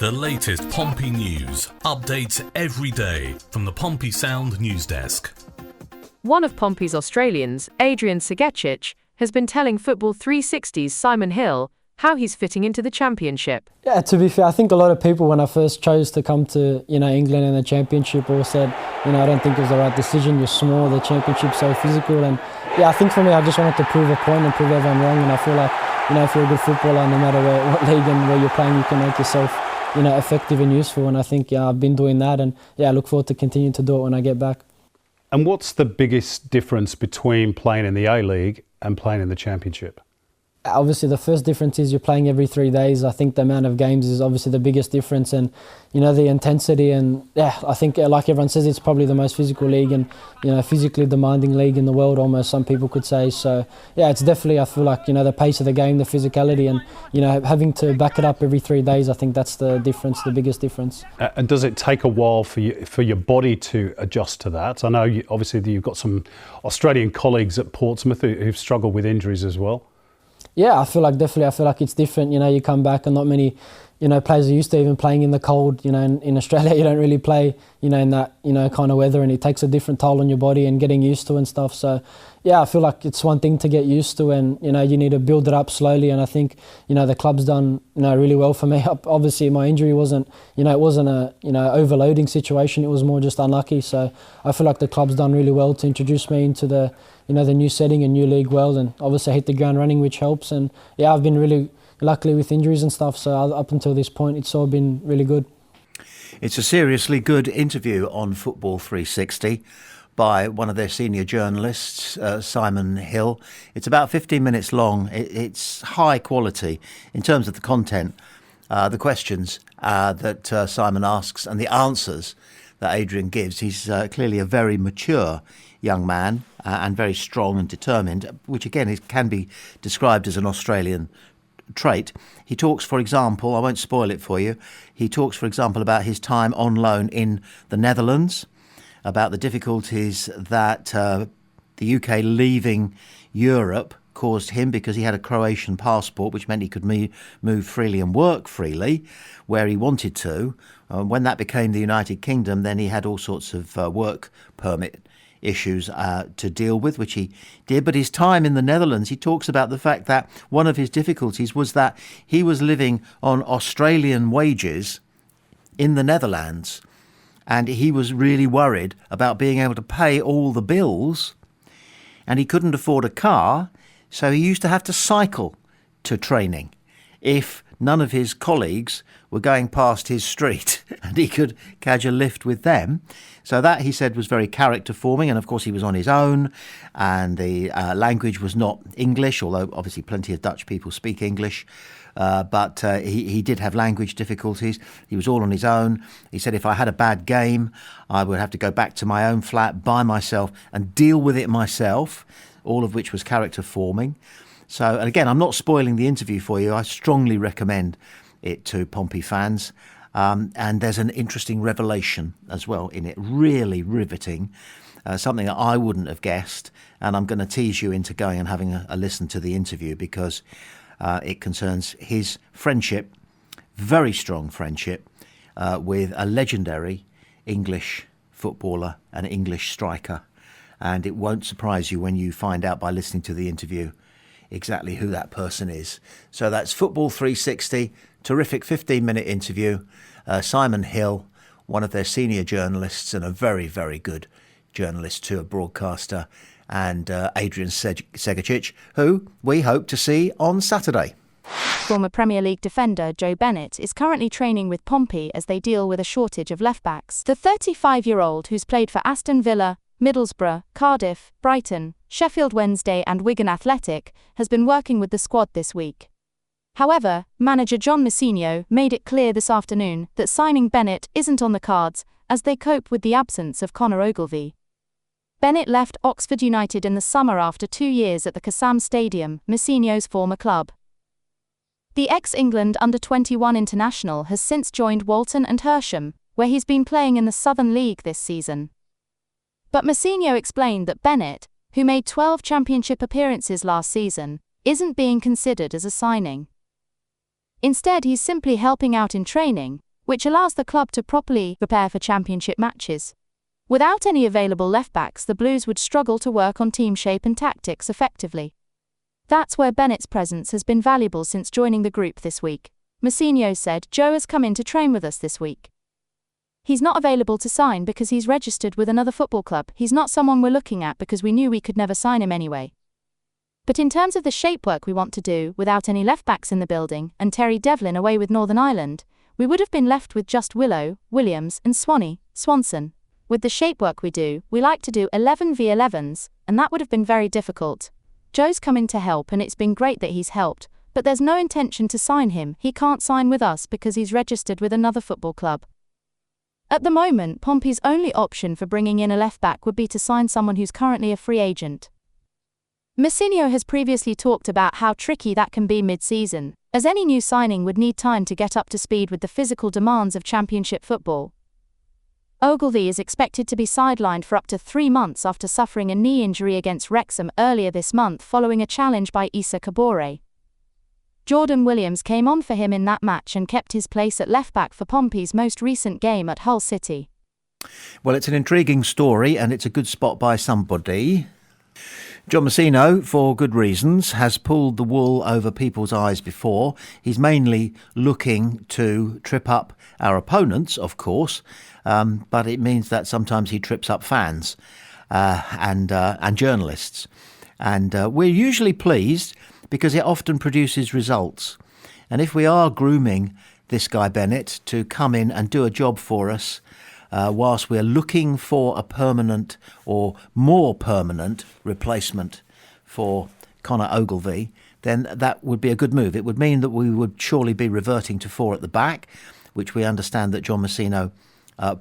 The latest Pompey news, updates every day from the Pompey Sound news desk. One of Pompey's Australians, SEGECIC, has been telling Football 360's Simon Hill how he's fitting into the Championship. Yeah, to be fair, I think a lot of people, when I first chose to come to England and the Championship, all said, I don't think it was the right decision. You're small, the Championship's so physical, and yeah, I think for me, I just wanted to prove a point and prove everyone wrong. And I feel like, if you're a good footballer, no matter what league and where you're playing, you can make yourself, effective and useful. And I think, I've been doing that, and I look forward to continuing to do it when I get back. And what's the biggest difference between playing in the A-League and playing in the Championship? Obviously, the first difference is you're playing every 3 days. I think the amount of games is obviously the biggest difference, and the intensity. And I think, like everyone says, it's probably the most physical league and physically demanding league in the world, almost, some people could say. So it's definitely, I feel like, the pace of the game, the physicality, and having to back it up every 3 days. I think that's the difference, the biggest difference. And does it take a while for your body to adjust to that? I know obviously you've got some Australian colleagues at Portsmouth who've struggled with injuries as well. Yeah, I feel like it's different. You come back and not many, players are used to even playing in the cold. In Australia, you don't really play, in that, kind of weather, and it takes a different toll on your body and getting used to and stuff. So, I feel like it's one thing to get used to, and you need to build it up slowly. And I think, the club's done, really well for me. Obviously, my injury wasn't, it wasn't a, overloading situation. It was more just unlucky. So I feel like the club's done really well to introduce me into the new setting and new league well, and obviously I hit the ground running, which helps. And I've been really lucky with injuries and stuff, so up until this point it's all been really good. It's a seriously good interview on Football 360 by one of their senior journalists, Simon Hill. It's about 15 minutes long. It's high quality in terms of the content, the questions that Simon asks and the answers that Adrian gives. He's clearly a very mature young man and very strong and determined, which again can be described as an Australian trait. He talks, for example, I won't spoil it for you, he talks, for example, about his time on loan in the Netherlands, about the difficulties that the UK leaving Europe caused him because he had a Croatian passport, which meant he could move freely and work freely where he wanted to. When that became the United Kingdom, then he had all sorts of work permit issues to deal with, which he did. But his time in the Netherlands, he talks about the fact that one of his difficulties was that he was living on Australian wages in the Netherlands, and he was really worried about being able to pay all the bills, and he couldn't afford a car, so he used to have to cycle to training if none of his colleagues were going past his street and he could catch a lift with them. So that, he said, was very character forming. And of course he was on his own, and the language was not English, although obviously plenty of Dutch people speak English. But he did have language difficulties. He was all on his own. He said, if I had a bad game, I would have to go back to my own flat by myself and deal with it myself, all of which was character forming. So, and again, I'm not spoiling the interview for you. I strongly recommend it to Pompey fans. And there's an interesting revelation as well in it, really riveting, something that I wouldn't have guessed. And I'm going to tease you into going and having a listen to the interview, because it concerns his friendship, very strong friendship, with a legendary English footballer, an English striker. And it won't surprise you when you find out by listening to the interview exactly who that person is. So that's Football 360, terrific 15-minute interview. Simon Hill, one of their senior journalists and a very, very good journalist too, a broadcaster, and Adrian SEGECIC, who we hope to see on Saturday. Former Premier League defender Joe Bennett is currently training with Pompey as they deal with a shortage of left-backs. The 35-year-old, who's played for Aston Villa, Middlesbrough, Cardiff, Brighton, Sheffield Wednesday and Wigan Athletic, has been working with the squad this week. However, manager John Mousinho made it clear this afternoon that signing Bennett isn't on the cards as they cope with the absence of Conor Ogilvie. Bennett left Oxford United in the summer after 2 years at the Kassam Stadium, Mousinho's former club. The ex-England under-21 international has since joined Walton and Hersham, where he's been playing in the Southern League this season. But Mousinho explained that Bennett, who made 12 championship appearances last season, isn't being considered as a signing. Instead, he's simply helping out in training, which allows the club to properly prepare for championship matches. Without any available left-backs, the Blues would struggle to work on team shape and tactics effectively. That's where Bennett's presence has been valuable since joining the group this week. Mousinho said, "Joe has come in to train with us this week. He's not available to sign because he's registered with another football club. He's not someone we're looking at because we knew we could never sign him anyway. But in terms of the shape work we want to do, without any left-backs in the building, and Terry Devlin away with Northern Ireland, we would have been left with just Willow, Williams and Swanson. With the shape work we do, we like to do 11v11s, and that would have been very difficult. Joe's come in to help and it's been great that he's helped, but there's no intention to sign him. He can't sign with us because he's registered with another football club." At the moment, Pompey's only option for bringing in a left-back would be to sign someone who's currently a free agent. Mousinho has previously talked about how tricky that can be mid-season, as any new signing would need time to get up to speed with the physical demands of Championship football. Ogilvie is expected to be sidelined for up to 3 months after suffering a knee injury against Wrexham earlier this month following a challenge by Issa Kabore. Jordan Williams came on for him in that match and kept his place at left-back for Pompey's most recent game at Hull City. Well, it's an intriguing story and it's a good spot by somebody. John Mousinho, for good reasons, has pulled the wool over people's eyes before. He's mainly looking to trip up our opponents, of course, but it means that sometimes he trips up fans and journalists. And we're usually pleased because it often produces results. And if we are grooming this guy Bennett to come in and do a job for us, whilst we're looking for a permanent or more permanent replacement for Conor Ogilvie, then that would be a good move. It would mean that we would surely be reverting to 4 at the back, which we understand that John Mousinho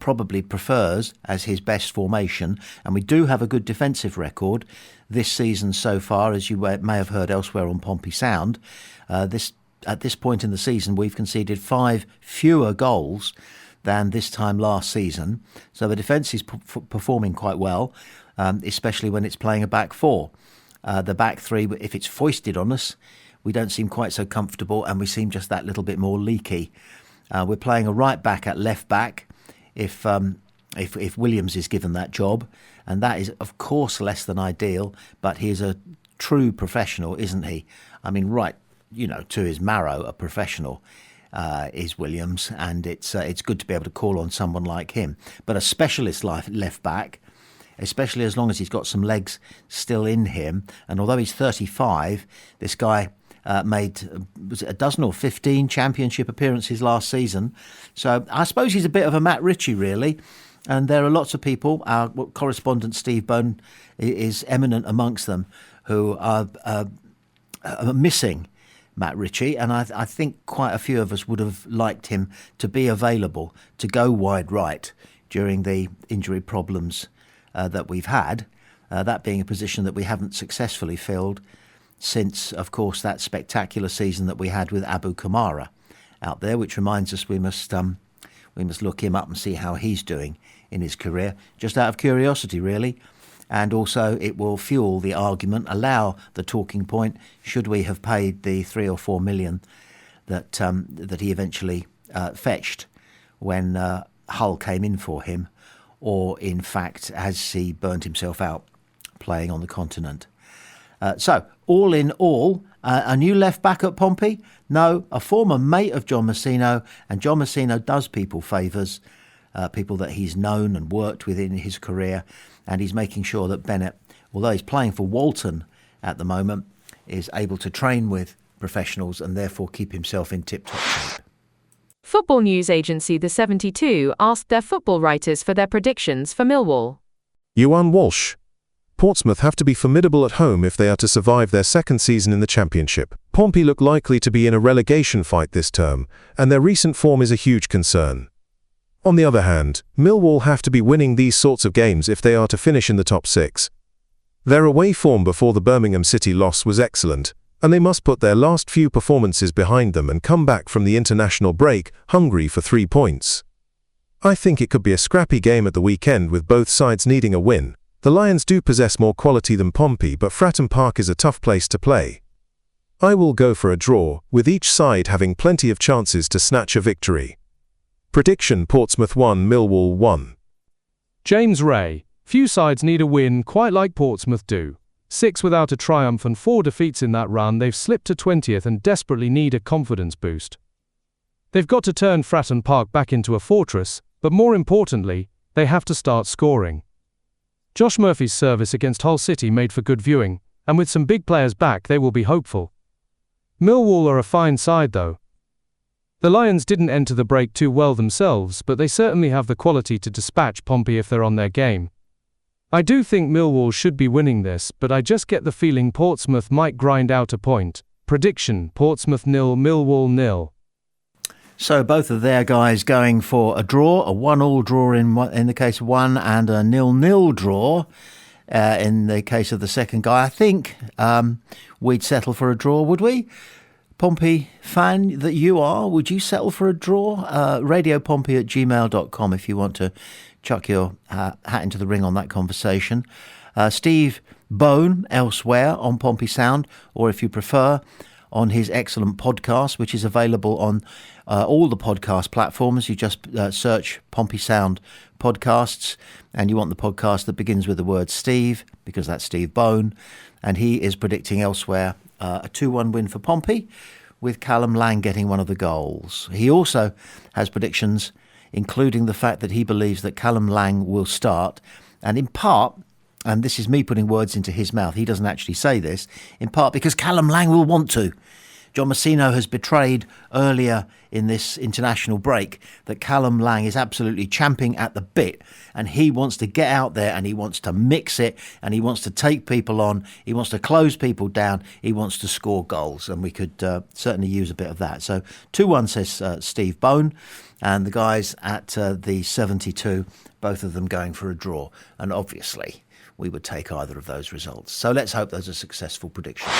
probably prefers as his best formation. And we do have a good defensive record this season so far, as you may have heard elsewhere on Pompey Sound. At this point in the season, we've conceded 5 fewer goals than this time last season. So the defence is performing quite well, especially when it's playing a back 4. The back 3, if it's foisted on us, we don't seem quite so comfortable and we seem just that little bit more leaky. We're playing a right back at left back if Williams is given that job, and that is of course less than ideal, but he is a true professional, isn't he? I mean, right, to his marrow, a professional is Williams, and it's good to be able to call on someone like him. But a specialist left back, especially as long as he's got some legs still in him, and although he's 35, this guy made was it a dozen or 15 championship appearances last season. So I suppose he's a bit of a Matt Ritchie, really. And there are lots of people, our correspondent Steve Bone is eminent amongst them, who are missing Matt Ritchie, and I think quite a few of us would have liked him to be available to go wide right during the injury problems that we've had, that being a position that we haven't successfully filled since, of course, that spectacular season that we had with Abu Kamara out there, which reminds us we must look him up and see how he's doing in his career, just out of curiosity, really. And also it will fuel the argument, allow the talking point, should we have paid the 3 or 4 million that he eventually fetched when Hull came in for him, or in fact has he burnt himself out playing on the continent. So all in all, a new left back at Pompey? No, a former mate of John Mousinho, and John Mousinho does people favours, people that he's known and worked with in his career, and he's making sure that Bennett, although he's playing for Walton at the moment, is able to train with professionals and therefore keep himself in tip-top shape. Football news agency The 72 asked their football writers for their predictions for Millwall. Johan Walsh. Portsmouth have to be formidable at home if they are to survive their second season in the Championship. Pompey look likely to be in a relegation fight this term, and their recent form is a huge concern. On the other hand, Millwall have to be winning these sorts of games if they are to finish in the top 6. Their away form before the Birmingham City loss was excellent, and they must put their last few performances behind them and come back from the international break hungry for 3 points. I think it could be a scrappy game at the weekend with both sides needing a win. The Lions do possess more quality than Pompey, but Fratton Park is a tough place to play. I will go for a draw, with each side having plenty of chances to snatch a victory. Prediction: Portsmouth 1, Millwall 1. James Ray. Few sides need a win quite like Portsmouth do. 6 without a triumph and 4 defeats in that run, they've slipped to 20th and desperately need a confidence boost. They've got to turn Fratton Park back into a fortress, but more importantly, they have to start scoring. Josh Murphy's service against Hull City made for good viewing, and with some big players back they will be hopeful. Millwall are a fine side though. The Lions didn't enter the break too well themselves, but they certainly have the quality to dispatch Pompey if they're on their game. I do think Millwall should be winning this, but I just get the feeling Portsmouth might grind out a point. Prediction: Portsmouth 0, Millwall 0. So both of their guys going for a draw, a 1-1 draw in the case of one, and a 0-0 draw in the case of the second guy. I think we'd settle for a draw, would we? Pompey fan that you are, would you settle for a draw? radiopompey@gmail.com if you want to chuck your hat into the ring on that conversation. Steve Bone elsewhere on Pompey Sound, or if you prefer, on his excellent podcast, which is available on all the podcast platforms. You just search Pompey Sound podcasts, and you want the podcast that begins with the word Steve, because that's Steve Bone, and he is predicting elsewhere a 2-1 win for Pompey, with Callum Lang getting one of the goals. He also has predictions, including the fact that he believes that Callum Lang will start, and in part, and this is me putting words into his mouth, he doesn't actually say this, in part because Callum Lang will want to. John Messino has betrayed earlier in this international break that Callum Lang is absolutely champing at the bit, and he wants to get out there and he wants to mix it, and he wants to take people on, he wants to close people down, he wants to score goals, and we could certainly use a bit of that. So 2-1 says Steve Bone, and the guys at the 72, both of them going for a draw, and obviously we would take either of those results. So let's hope those are successful predictions.